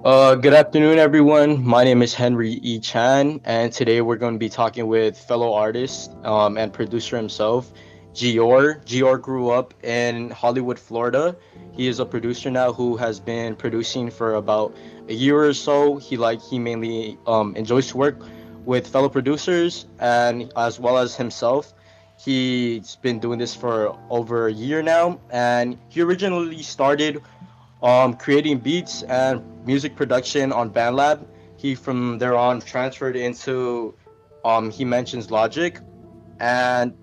Good afternoon, everyone. My name is Henry Chan, and today we're going to be talking with fellow artist and producer himself, Gior. Gior grew up in Hollywood, Florida. He is a producer now who has been producing for about a year or so. He mainly enjoys to work with fellow producers and as well as himself. He's been doing this for over a year now, and he originally started creating beats and music production on BandLab. He from there on transferred into he mentions Logic, and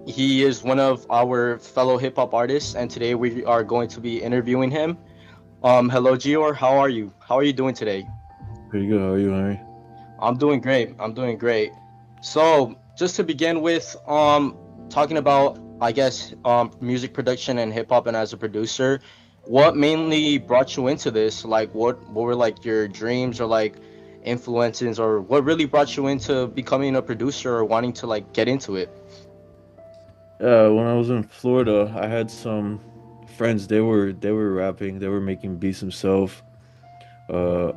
he is one of our fellow hip hop artists. And today we are going to be interviewing him. Hello, Gior. How are you? How are you doing today? Pretty good. How are you, Henry? I'm doing great. I'm doing great. So, just to begin with, talking about, I guess, music production and hip hop, and as a producer, what mainly brought you into this? Like, what were like your dreams or like influences, or what really brought you into becoming a producer or wanting to like get into it? When I was in Florida, I had some friends. They were rapping. They were making beats themselves. Uh,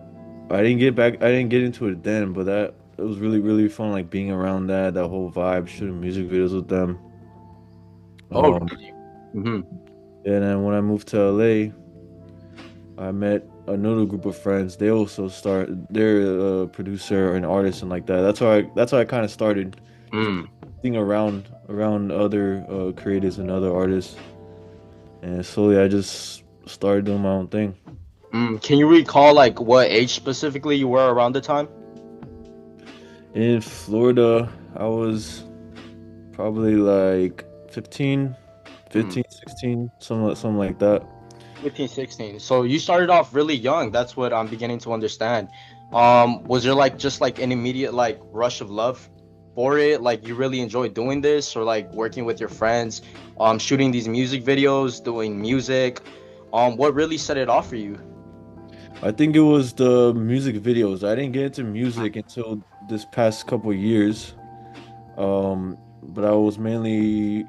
I didn't get back. I didn't get into it then, but that it was really fun. Like being around that whole vibe, shooting music videos with them. Oh, Um, really? Mm-hmm. and then when I moved to LA, I met another group of friends. They also start. They're a producer and artist and like that. That's how I kind of started. Just Mm. being around other creators and other artists. And slowly I just started doing my own thing. Mm. Can you recall like what age specifically you were around the time? In Florida, I was probably like 15, Mm. 15, 16, something like that. 15, 16. So you started off really young. That's what I'm beginning to understand. Was there like just like an immediate like rush of love for it? Like you really enjoyed doing this or like working with your friends, shooting these music videos, doing music? What really set it off for you? I think it was the music videos. I didn't get into music until this past couple years. But I was mainly,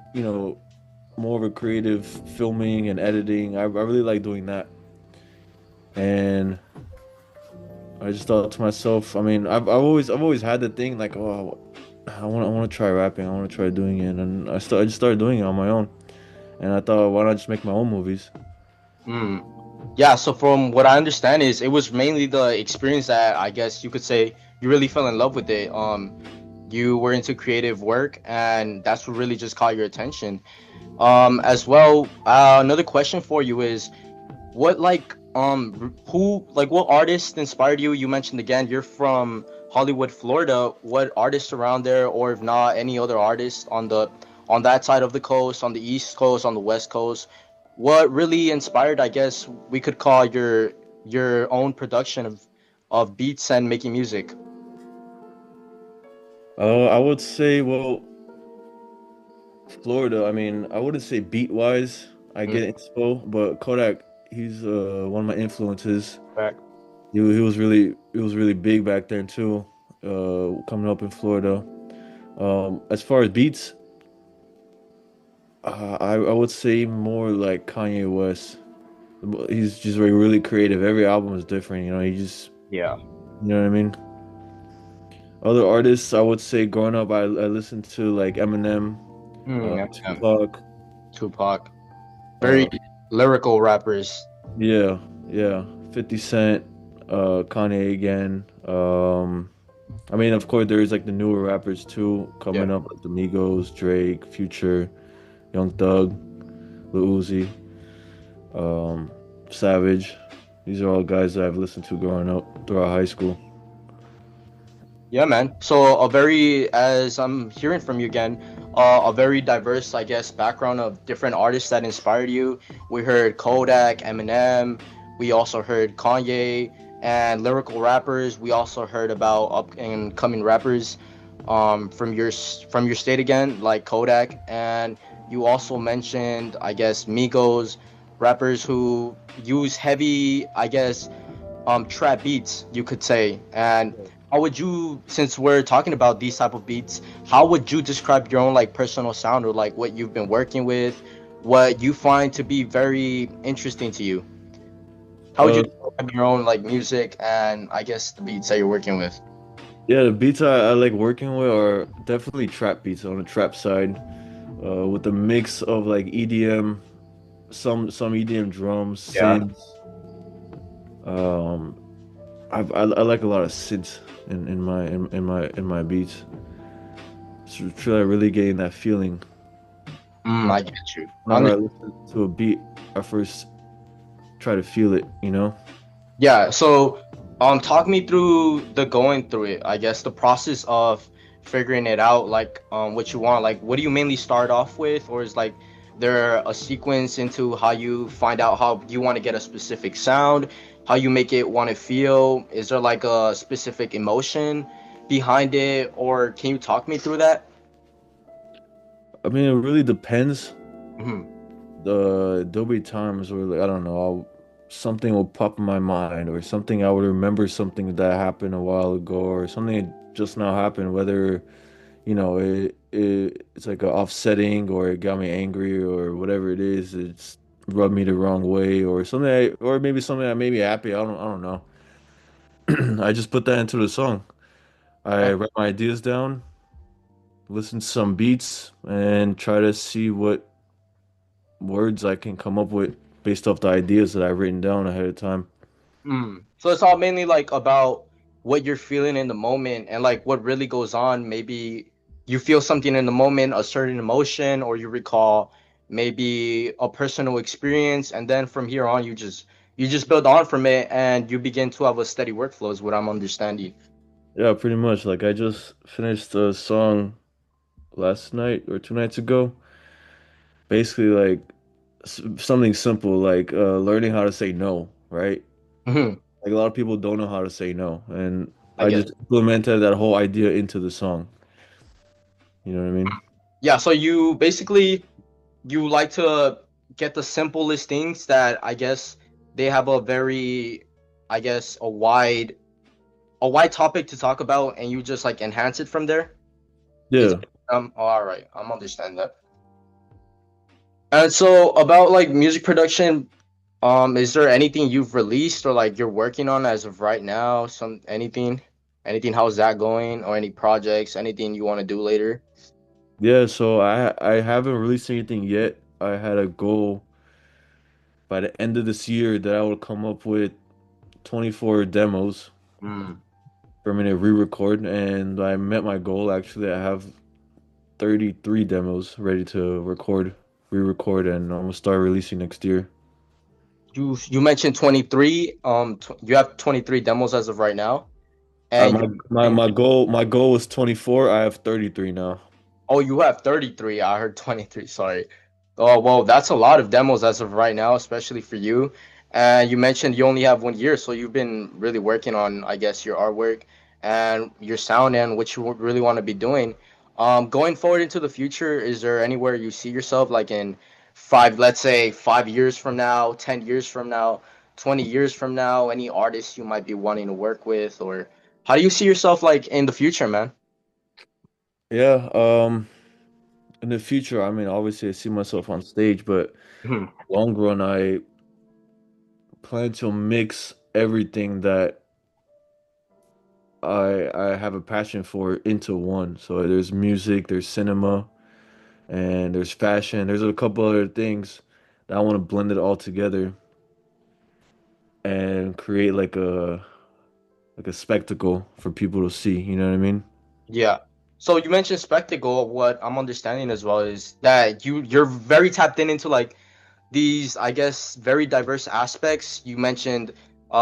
more of a creative filming and editing. I really like doing that. And I just thought to myself, I mean, I've always had the thing like, oh, I want to try rapping. I want to try doing it, and I just started doing it on my own. And I thought, why not just make my own movies? Mm. Yeah, so from what I understand is it was mainly the experience that I guess you could say you really fell in love with it. You were into creative work and that's what really just caught your attention. As well, another question for you is what like who like what artist inspired you? You mentioned again you're from Hollywood, Florida. What artists around there, or if not any other artists on that side of the coast, on the East Coast, on the West Coast? What really inspired, I guess we could call your own production of beats and making music? I would say, well, Florida. I mean, I wouldn't say beat wise, I Mm, get inspo, but Kodak, he's one of my influences. correct. He was really big back then too, coming up in Florida. As far as beats, I would say more like Kanye West. He's just really creative. Every album is different. He just, Yeah. you know what I mean. Other artists, I would say, growing up, I listened to like Eminem, Eminem, Tupac. Tupac, very uh, lyrical rappers. yeah, yeah, 50 Cent, Kanye again. I mean, of course, there's like the newer rappers too Yeah. coming up, like the Migos, Drake, Future, Young Thug, Lil Uzi, um, Savage. These are all guys that I've listened to growing up throughout high school. Yeah, man. So a very, as I'm hearing from you again, a very diverse, I guess, background of different artists that inspired you. We heard Kodak, Eminem. We also heard Kanye and lyrical rappers. We also heard about up and coming rappers, from your state again, like Kodak. And you also mentioned, I guess, Migos, rappers who use heavy, I guess, trap beats, you could say. And how would you, since we're talking about these type of beats, how would you describe your own like personal sound or like what you've been working with, what you find to be very interesting to you? How would you Uh, describe describe your own like music and I guess the beats that you're working with? Yeah, the beats I like working with are definitely trap beats on the trap side, with a mix of like EDM, some EDM drums, Yeah. synths. Um, I like a lot of synths in my beats. So try really getting that feeling. I Uh, get you. Whenever I listen to a beat, I first try to feel it, you know? Yeah, so talk me through the going through it. I guess the process of figuring it out, like what you want. Like, what do you mainly start off with, or is like there a sequence into how you find out how you want to get a specific sound, how you make it want to feel? Is there like a specific emotion behind it, or can you talk me through that? I mean, it really depends. Hmm. There'll be times where like, I don't know, something will pop in my mind, or something I would remember something that happened a while ago, or something that just now happened, whether it's like a offsetting, or it got me angry, or whatever it is. It's rubbed me the wrong way, or something, or maybe something that made me happy. I don't know. I just put that into the song. I write my ideas down, listen to some beats, and try to see what words I can come up with based off the ideas that I've written down ahead of time. So it's all mainly like about what you're feeling in the moment and like what really goes on. Maybe you feel something in the moment, a certain emotion, or you recall maybe a personal experience, and then from here on you just build on from it and you begin to have a steady workflow is what I'm understanding. Yeah, pretty much. Like I just finished a song last night or 2 nights ago. Basically, like something simple, like learning how to say no, right? Hmm. Like a lot of people don't know how to say no, and I I get just it. implemented that whole idea into the song. You know what I mean? Yeah, so you basically you like to get the simplest things that I guess they have a very I guess a wide topic to talk about and you just like enhance it from there. Is Yeah. all right, I'm understand that. And so about like music production, is there anything you've released or like you're working on as of right now? Anything, how's that going? Or any projects, anything you want to do later? Yeah, so I haven't released anything yet. I had a goal by the end of this year that I would come up with 24 demos Mm. for me to re-record, and I met my goal. Actually, I have 33 demos ready to re-record, and I'm gonna start releasing next year. You mentioned 23. You have 23 demos as of right now, Uh, and my, my goal was 24. I have 33 now. oh, you have 33. I heard 23. Sorry. Oh, well, that's a lot of demos as of right now, especially for you. And you mentioned you only have 1 year, so you've been really working on, I guess, your artwork and your sound and what you really want to be doing. Going forward into the future, is there anywhere you see yourself, like in let's say 5 years from now, 10 years from now, 20 years from now, any artists you might be wanting to work with, or how do you see yourself like in the future, man? Yeah. In the future, I mean, obviously, I see myself on stage, but long run, I plan to mix everything that I have a passion for into one. So there's music, there's cinema, and there's fashion. There's a couple other things that I want to blend it all together and create like a spectacle for people to see. You know what I mean? Yeah. So you mentioned spectacle. What I'm understanding as well is that you're very tapped into like these, I guess, very diverse aspects. You mentioned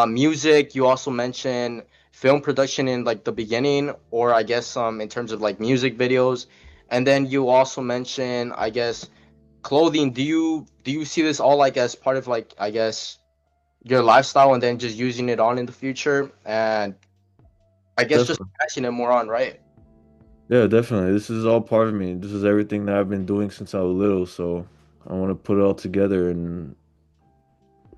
music. You also mentioned film production in like the beginning, or I guess in terms of like music videos, and then you also mentioned, I guess, clothing. Do you see this all like as part of like I guess your lifestyle, and then just using it on in the future, and I guess just Definitely. passing it more on, right? Yeah, definitely. This is all part of me. This is everything that I've been doing since I was little. So I want to put it all together, and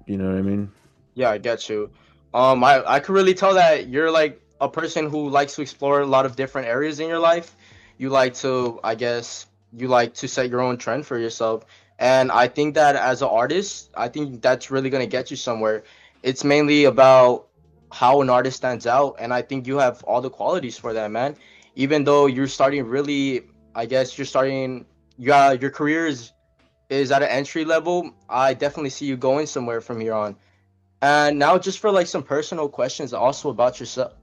you know what I mean? Yeah, I get you. I could really tell that you're like a person who likes to explore a lot of different areas in your life. You like to, I guess, you like to set your own trend for yourself. And I think that as an artist, I think that's really gonna get you somewhere. It's mainly about how an artist stands out, and I think you have all the qualities for that, man. Even though you're starting really, I guess you're starting, yeah, your career is at an entry level. I definitely see you going somewhere from here on. And now, just for like some personal questions, also about yourself.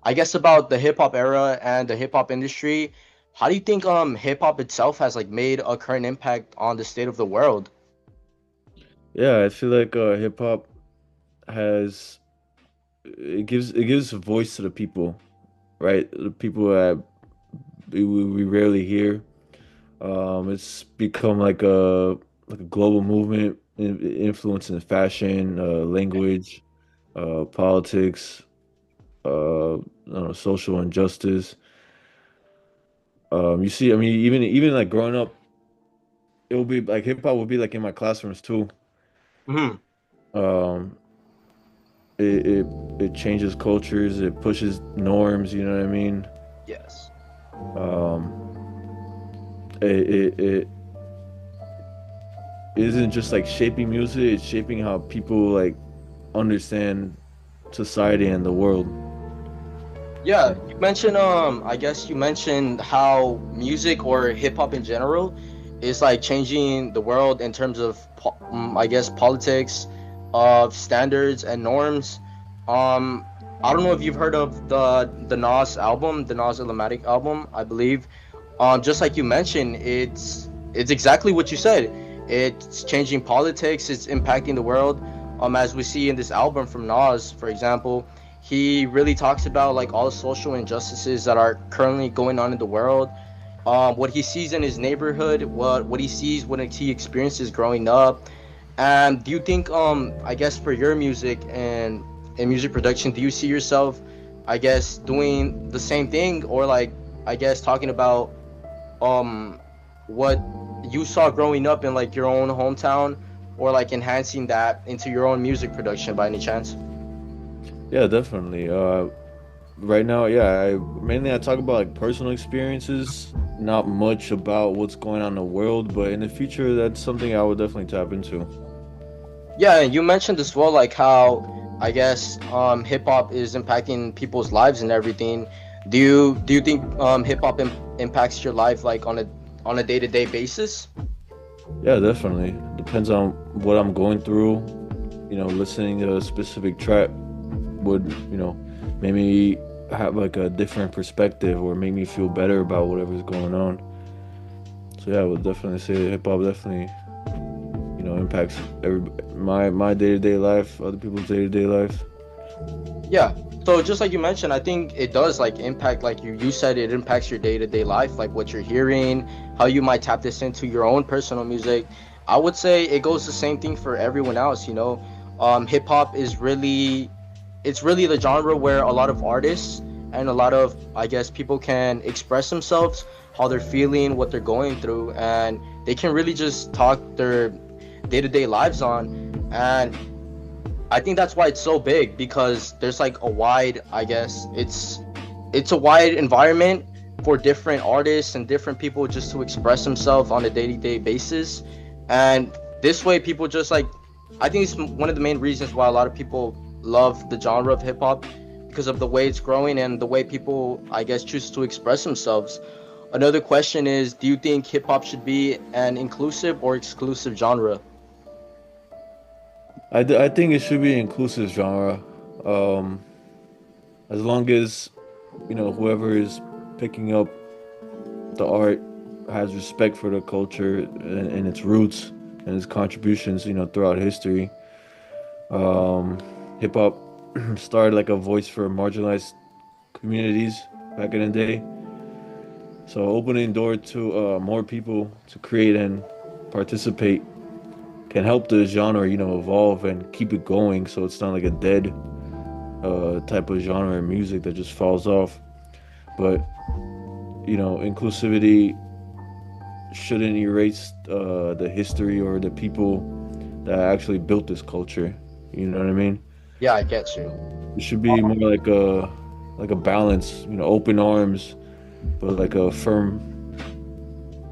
I guess about the hip hop era and the hip hop industry. How do you think hip hop itself has like made a current impact on the state of the world? Yeah, I feel like hip hop has it gives a voice to the people, right? The people that we rarely hear. It's become like a global movement, influencing fashion, language, politics, I don't know, social injustice. You see, I mean, even like growing up, it will be like hip hop will be like in my classrooms too. Hmm. Um, it changes cultures, it pushes norms. You know what I mean? Yes. Um, it isn't just like shaping music; it's shaping how people like understand society and the world. Yeah, you mentioned I guess you mentioned how music or hip hop in general is like changing the world in terms of I guess politics, of standards and norms. I don't know if you've heard of the Nas album, the Nas Illmatic album, I believe. Just like you mentioned, it's exactly what you said. It's changing politics, it's impacting the world. As we see in this album from Nas, for example, he really talks about like all the social injustices that are currently going on in the world. What he sees in his neighborhood, what he sees when he experiences growing up. And do you think, I guess for your music and music production, do you see yourself, I guess, doing the same thing, or like, I guess talking about um what you saw growing up in like your own hometown, or like enhancing that into your own music production by any chance? Yeah, definitely. Right now, yeah, I talk about like personal experiences, not much about what's going on in the world, but in the future, that's something I would definitely tap into. Yeah, and you mentioned as well like how I guess hip hop is impacting people's lives and everything. Do you think hip hop impacts your life like on a day-to-day basis? Yeah, definitely. Depends on what I'm going through. Listening to a specific track would, make me have like a different perspective or make me feel better about whatever's going on. So yeah, I would definitely say hip hop definitely, impacts every my day-to-day life, other people's day-to-day life. Yeah. So just like you mentioned, I think it does like impact, like you said, it impacts your day-to-day life, like what you're hearing, how you might tap this into your own personal music. I would say it goes the same thing for everyone else. Hip hop is really, it's really the genre where a lot of artists and a lot of, I guess, people can express themselves, how they're feeling, what they're going through, and they can really just talk their day-to-day lives on. And I think that's why it's so big, because there's like a wide, I guess, it's a wide environment for different artists and different people just to express themselves on a day-to-day basis. And this way people just like, I think it's one of the main reasons why a lot of people love the genre of hip hop, because of the way it's growing and the way people, I guess, choose to express themselves. Another question is, do you think hip hop should be an inclusive or exclusive genre? I think it should be an inclusive genre, um, as long as whoever is picking up the art has respect for the culture and its roots and its contributions, throughout history. Um, Hip hop started like a voice for marginalized communities back in the day. So opening door to more people to create and participate can help the genre, evolve and keep it going. So it's not like a dead type of genre of music that just falls off. But inclusivity shouldn't erase the history or the people that actually built this culture. You know what I mean? Yeah, I get you. It should be more like a balance, open arms, but like a firm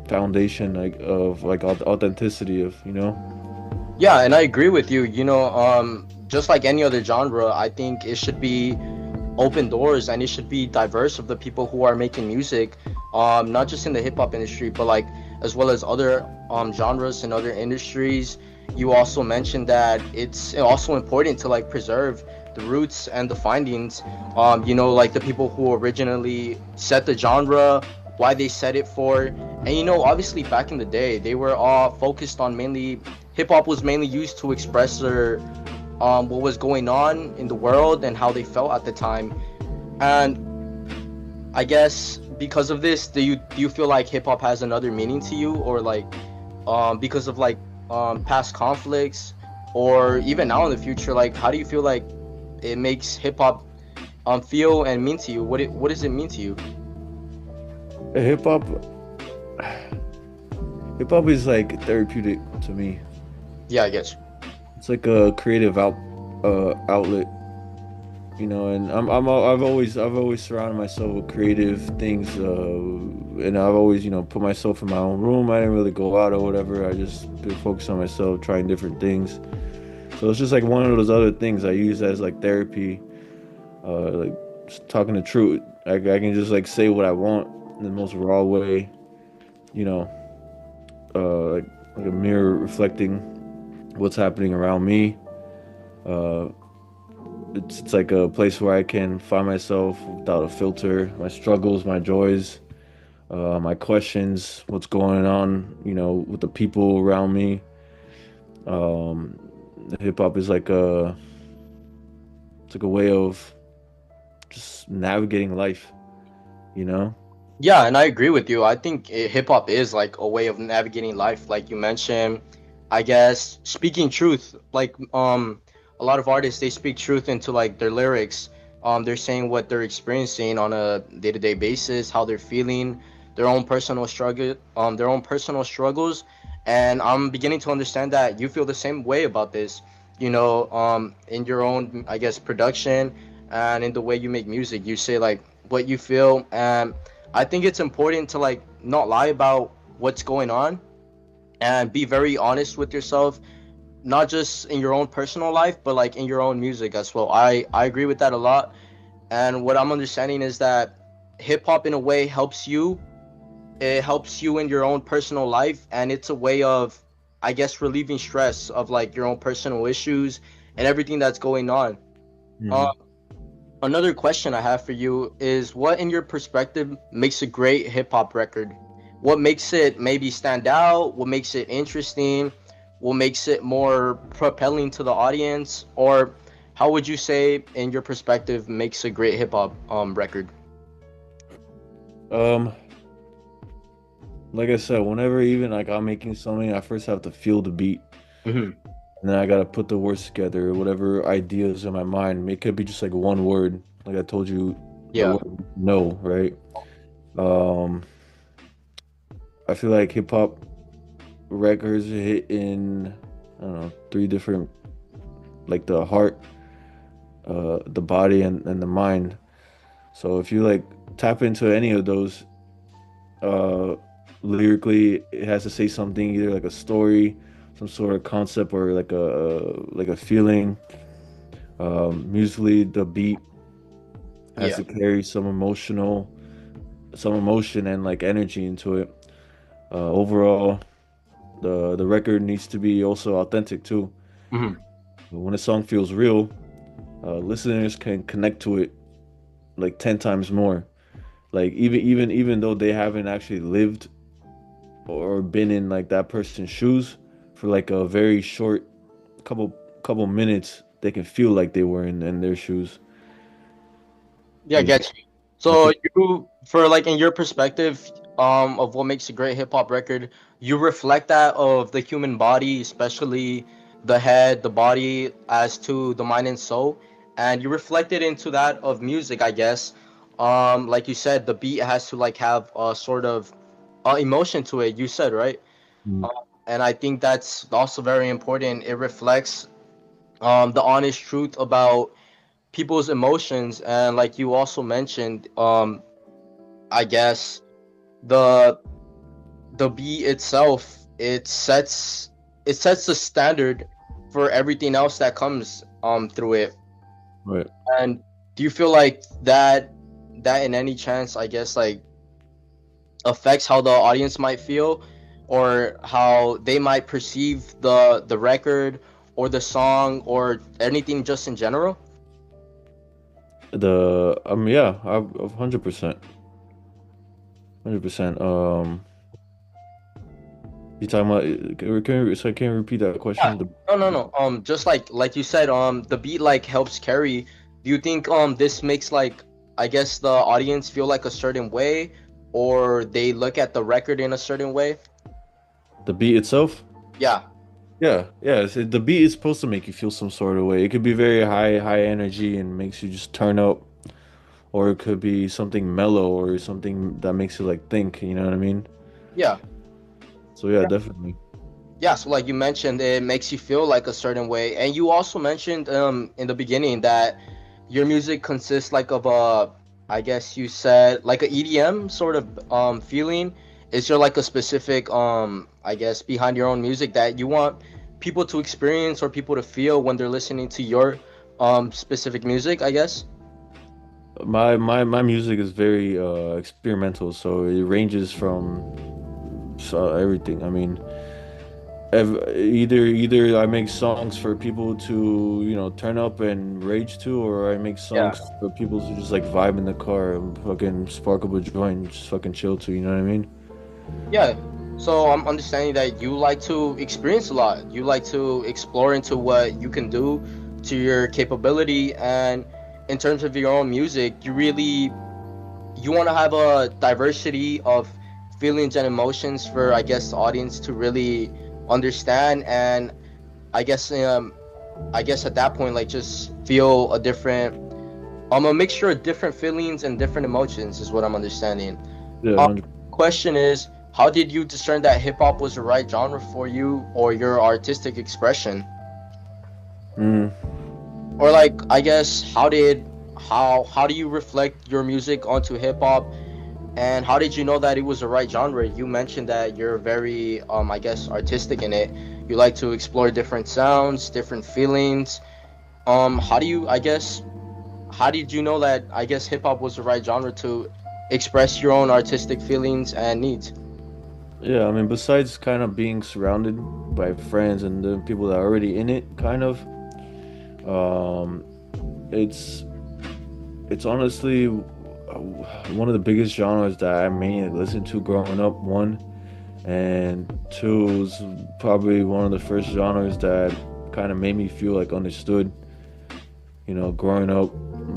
foundation like of like authenticity of. Yeah, and I agree with you. just like any other genre, I think it should be open doors and it should be diverse of the people who are making music, not just in the hip hop industry, but like as well as other genres and other industries. You also mentioned that it's also important to like preserve the roots and the findings. Like the people who originally set the genre, why they set it for, and obviously back in the day, they were all focused on mainly hip hop was mainly used to express their what was going on in the world and how they felt at the time. And I guess because of this, do you feel like hip hop has another meaning to you, or like because of like past conflicts, or even now in the future, like how do you feel like it makes hip hop feel and mean to you? What does it mean to you? Hip hop, hip hop is like therapeutic to me. Yeah, I guess. It's like a creative outlet, and I've always surrounded myself with creative things, and I've always put myself in my own room. I didn't really go out or whatever. I just been focused on myself, trying different things. So it's just like one of those other things I use as like therapy, like just talking the truth. I can just like say what I want in the most raw way, you know, like a mirror reflecting what's happening around me. Uh, it's like a place where I can find myself without a filter, my struggles, my joys, my questions, what's going on, with the people around me. Um, Hip hop is like it's like a way of just navigating life, you know? Yeah, and I agree with you. I think hip hop is like a way of navigating life, like you mentioned. I guess speaking truth, like a lot of artists they speak truth into like their lyrics. They're saying what they're experiencing on a day-to-day basis, how they're feeling, their own personal struggles, and I'm beginning to understand that you feel the same way about this. In your own, I guess, production and in the way you make music, you say like what you feel, and I think it's important to like not lie about what's going on and be very honest with yourself, not just in your own personal life, but like in your own music as well. I agree with that a lot. And what I'm understanding is that hip hop in a way helps you. It helps you in your own personal life, and it's a way of, I guess, relieving stress of like your own personal issues and everything that's going on. Uh, Hmm. Another question I have for you is what, in your perspective, makes a great hip hop record? What makes it maybe stand out? What makes it interesting? What makes it more propelling to the audience? Or how would you say, in your perspective, makes a great hip hop record? Um, like I said, whenever even like I'm making something, I first have to feel the beat, Hmm. and then I gotta put the words together, whatever ideas in my mind. It could be just like one word, like I told you, the Yeah. word no, right? Um, I feel like hip hop records hit in, I don't know, three different, like the heart, the body, and the mind. So if you like tap into any of those, uh, lyrically, it has to say something, either like a story, some sort of concept, or like a feeling. Musically, the beat has Yeah. to carry some emotion and like energy into it. Overall, the record needs to be also authentic too. Hmm. When a song feels real, listeners can connect to it like 10 times more. Like even though they haven't actually lived or been in like that person's shoes for like a very short couple couple minutes, they can feel like they were in their shoes. Yeah, I You know, get you. I So feel you, for like in your perspective, of what makes a great hip hop record, you reflect that of the human body, especially the head, the body, as to the mind and soul, and you reflect it into that of music, I guess. Like you said, the beat has to like have a sort of emotion to it. You said right, mm, and I think that's also very important. It reflects the honest truth about people's emotions, and like you also mentioned, I guess the the beat itself, it sets the standard for everything else that comes through it. Right. And do you feel like that in any chance, I guess, like affects how the audience might feel or how they might perceive the record or the song or anything just in general? Yeah, 100%. 100%. You talking about can you repeat that Yeah. question? No, no, no. Just like you said, the beat like helps carry. Do you think this makes like I guess the audience feel like a certain way or they look at the record in a certain way? The beat itself? Yeah. Yeah, yeah. The beat is supposed to make you feel some sort of way. It could be very high energy and makes you just turn up, or it could be something mellow or something that makes you like think. You know what I mean? Yeah. So yeah, definitely. Yeah, so like you mentioned, it makes you feel like a certain way, and you also mentioned in the beginning that your music consists like of a, I guess you said like a EDM sort of feeling. Is there like a specific I guess behind your own music that you want people to experience or people to feel when they're listening to your specific music? I guess. My music is very experimental, so it ranges from everything. I mean, either I make songs for people to turn up and rage to, or I make Yeah. songs for people to just like vibe in the car and fucking spark up a joint, and just fucking chill to. You know what I mean? Yeah. So I'm understanding that you like to experience a lot. You like to explore into what you can do to your capability and in terms of your own music, you want to have a diversity of feelings and emotions for I guess the audience to really understand and I guess I guess at that point like just feel a mixture of different feelings and different emotions is what I'm understanding. Yeah, Um, 100. question is, how did you discern that hip hop was the right genre for you or your artistic expression? Mm. Or like, I guess, how do you reflect your music onto hip hop? And how did you know that it was the right genre? You mentioned that you're very, I guess, artistic in it. You like to explore different sounds, different feelings. How do you, I guess, how did you know that, I guess, hip hop was the right genre to express your own artistic feelings and needs? Yeah, I mean, besides kind of being surrounded by friends and the people that are already in it, kind of, um, it's it's honestly one of the biggest genres that I mainly listened to growing up. One, and two was probably one of the first genres that kind of made me feel like understood. Growing up,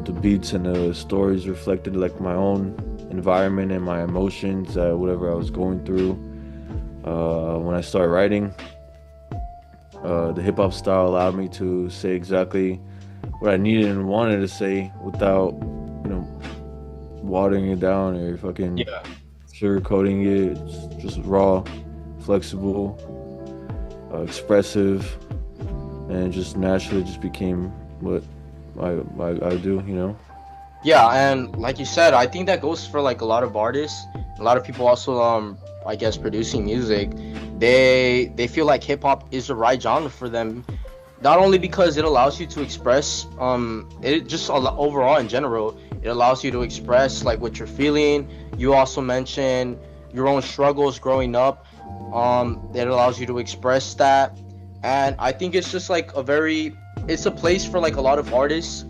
the beats and the stories reflected like my own environment and my emotions, whatever I was going through. When I started writing, the hip hop style allowed me to say exactly what I needed and wanted to say without, watering it down or fucking Yeah. sugarcoating it. It's just raw, flexible, expressive, and it just naturally just became what I do. Yeah, and like you said, I think that goes for like a lot of artists, a lot of people also I guess producing music. They feel like hip hop is the right genre for them, not only because it allows you to express it just overall in general, it allows you to express like what you're feeling. You also mentioned your own struggles growing up. It allows you to express that. And I think it's just like it's a place for like a lot of artists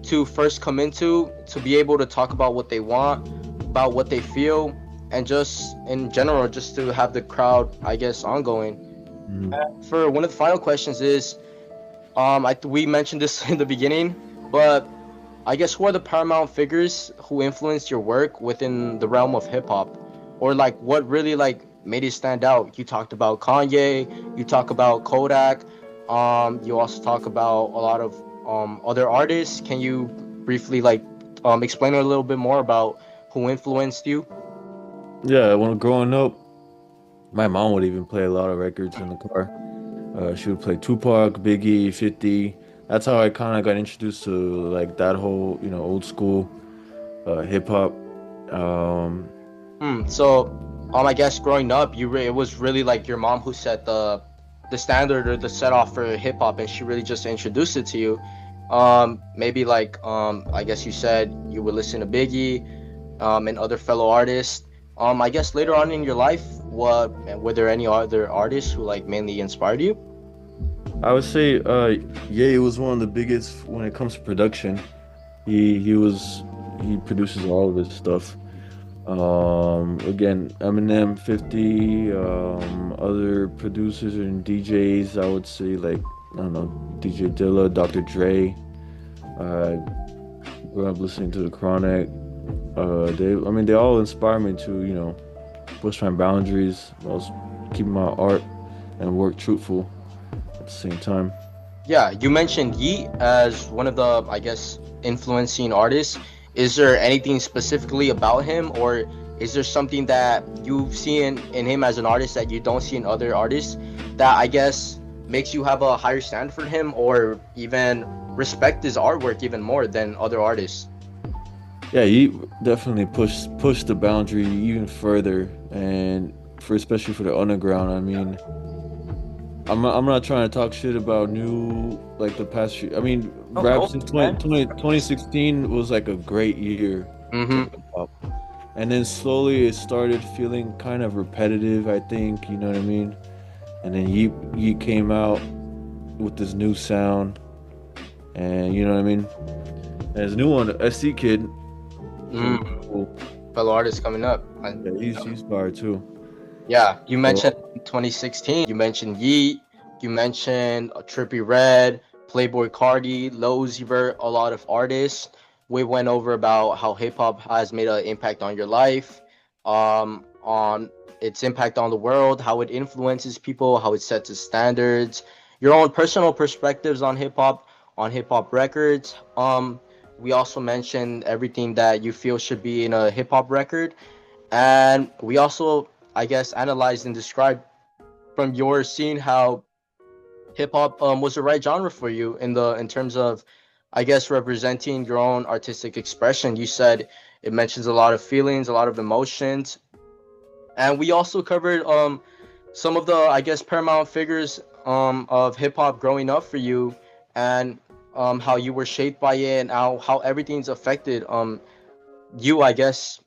to first come into to be able to talk about what they want, about what they feel, and just in general, just to have the crowd, I guess, ongoing. Mm. For one of the final questions is, we mentioned this in the beginning, but I guess who are the paramount figures who influenced your work within the realm of hip hop, or like what really like made it stand out? You talked about Kanye, you talk about Kodak, you also talk about a lot of other artists. Can you briefly like explain a little bit more about who influenced you? Yeah, when growing up, my mom would even play a lot of records in the car. She would play Tupac, Biggie, 50. That's how I kind of got introduced to like that whole, old school hip hop. Um, So, I guess growing up, it was really like your mom who set the standard or the set off for hip hop, and she really just introduced it to you. Maybe like I guess you said you would listen to Biggie, and other fellow artists. I guess later on in your life, what were there any other artists who like mainly inspired you? I would say, Ye was one of the biggest when it comes to production. He produces all of his stuff. Again, Eminem, 50, other producers and DJs. I would say like I don't know, DJ Dilla, Dr. Dre. Uh, Grew up listening to the Chronic. They all inspire me to push my boundaries, whilst keeping my art and work truthful at the same time. Yeah, you mentioned Yeat as one of the, I guess, influencing artists. Is there anything specifically about him, or is there something that you see in him as an artist that you don't see in other artists that I guess makes you have a higher stand for him, or even respect his artwork even more than other artists? Yeah, he definitely pushed the boundary even further, and for especially for the underground. I mean, I'm not trying to talk shit about new like the past few. I mean, Oh, rap go, since man. 2016 was like a great year for Mm-hmm. hip hop, and then slowly it started feeling kind of repetitive. I think you know what I mean. And then Yeet came out with this new sound, and you know what I mean. And his new one, SC Kid, pretty Mm. cool. Fellow artists coming up. Yeah, he's fire too. Yeah, you mentioned So 2016. You mentioned Yeet. You mentioned Trippie Redd, Playboy Cardi, Lil Uzi Vert, a lot of artists. We went over about how hip hop has made an impact on your life, on its impact on the world, how it influences people, how it sets its standards, your own personal perspectives on hip hop records. We also mentioned everything that you feel should be in a hip hop record, and we also, I guess, analyzed and described from your scene how hip hop was the right genre for you in terms of, I guess, representing your own artistic expression. You said it mentions a lot of feelings, a lot of emotions, and we also covered some of the, I guess, paramount figures of hip hop growing up for you, and how you were shaped by it, and how everything's affected you, I guess,